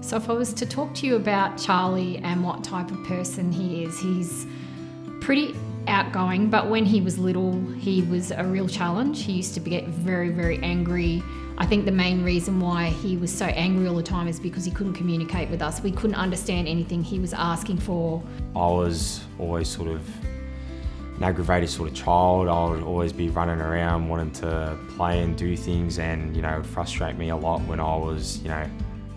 So if I was to talk to you about Charlie and what type of person he is, he's pretty outgoing, but when he was little, he was a real challenge. He used to get very, very angry. I think the main reason why he was so angry all the time is because he couldn't communicate with us. We couldn't understand anything he was asking for. I was always sort of an aggravated sort of child. I would always be running around wanting to play and do things, and it would frustrate me a lot when I was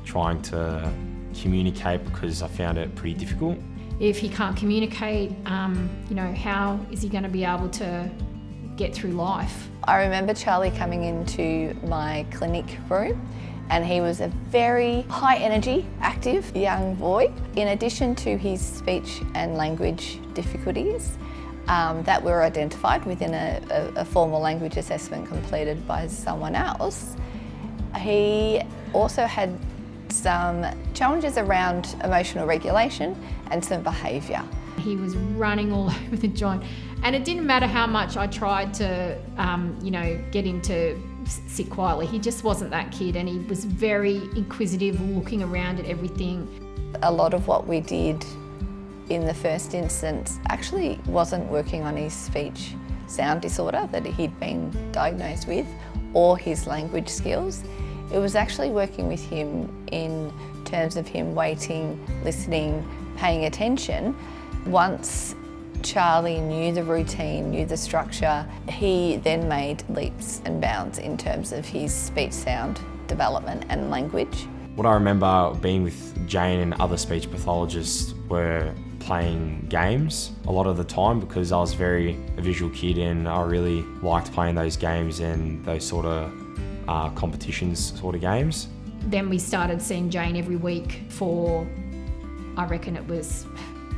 trying to communicate, because I found it pretty difficult. If he can't communicate, how is he going to be able to get through life? I remember Charlie coming into my clinic room, and he was a very high energy, active young boy. In addition to his speech and language difficulties that were identified within a formal language assessment completed by someone else, he also had some challenges around emotional regulation and some behaviour. He was running all over the joint, and it didn't matter how much I tried to, get him to sit quietly. He just wasn't that kid, and he was very inquisitive, looking around at everything. A lot of what we did in the first instance actually wasn't working on his speech sound disorder that he'd been diagnosed with, or his language skills. It was actually working with him in terms of him waiting, listening, paying attention. Once Charlie knew the routine, knew the structure, he then made leaps and bounds in terms of his speech sound development and language. What I remember being with Jane and other speech pathologists were playing games a lot of the time, because I was a visual kid, and I really liked playing those games and those sort of competitions sort of games. Then we started seeing Jane every week for, I reckon it was,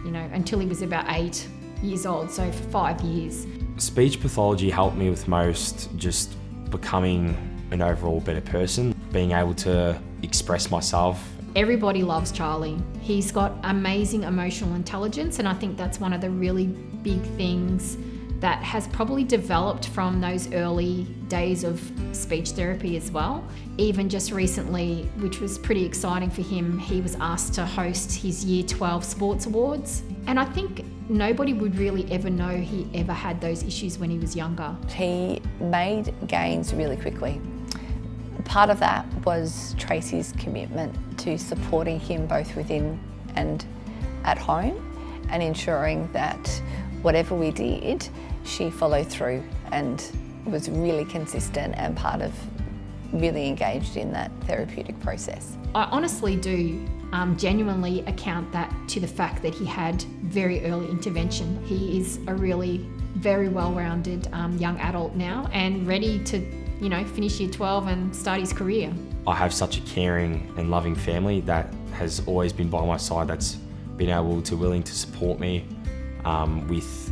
until he was about 8 years old, so for 5 years. Speech pathology helped me with most just becoming an overall better person, being able to express myself. Everybody loves Charlie. He's got amazing emotional intelligence, and I think that's one of the really big things that has probably developed from those early days of speech therapy as well. Even just recently, which was pretty exciting for him, he was asked to host his Year 12 Sports Awards. And I think nobody would really ever know he ever had those issues when he was younger. He made gains really quickly. Part of that was Tracey's commitment to supporting him both within and at home, and ensuring that whatever we did, she followed through and was really consistent and part of really engaged in that therapeutic process. I honestly do genuinely account that to the fact that he had very early intervention. He is a really very well-rounded young adult now, and ready to finish Year 12 and start his career. I have such a caring and loving family that has always been by my side, that's been willing to support me with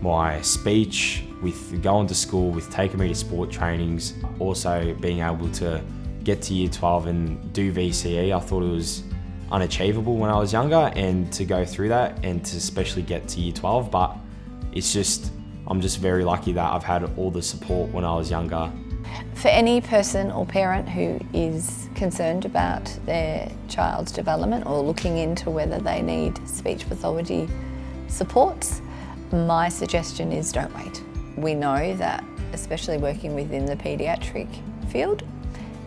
my speech, with going to school, with taking me to sport trainings. Also being able to get to Year 12 and do VCE, I thought it was unachievable when I was younger, and to go through that and to especially get to Year 12, but I'm just very lucky that I've had all the support when I was younger. For any person or parent who is concerned about their child's development or looking into whether they need speech pathology supports, my suggestion is don't wait. We know that, especially working within the paediatric field,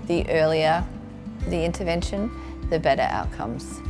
the earlier the intervention, the better outcomes.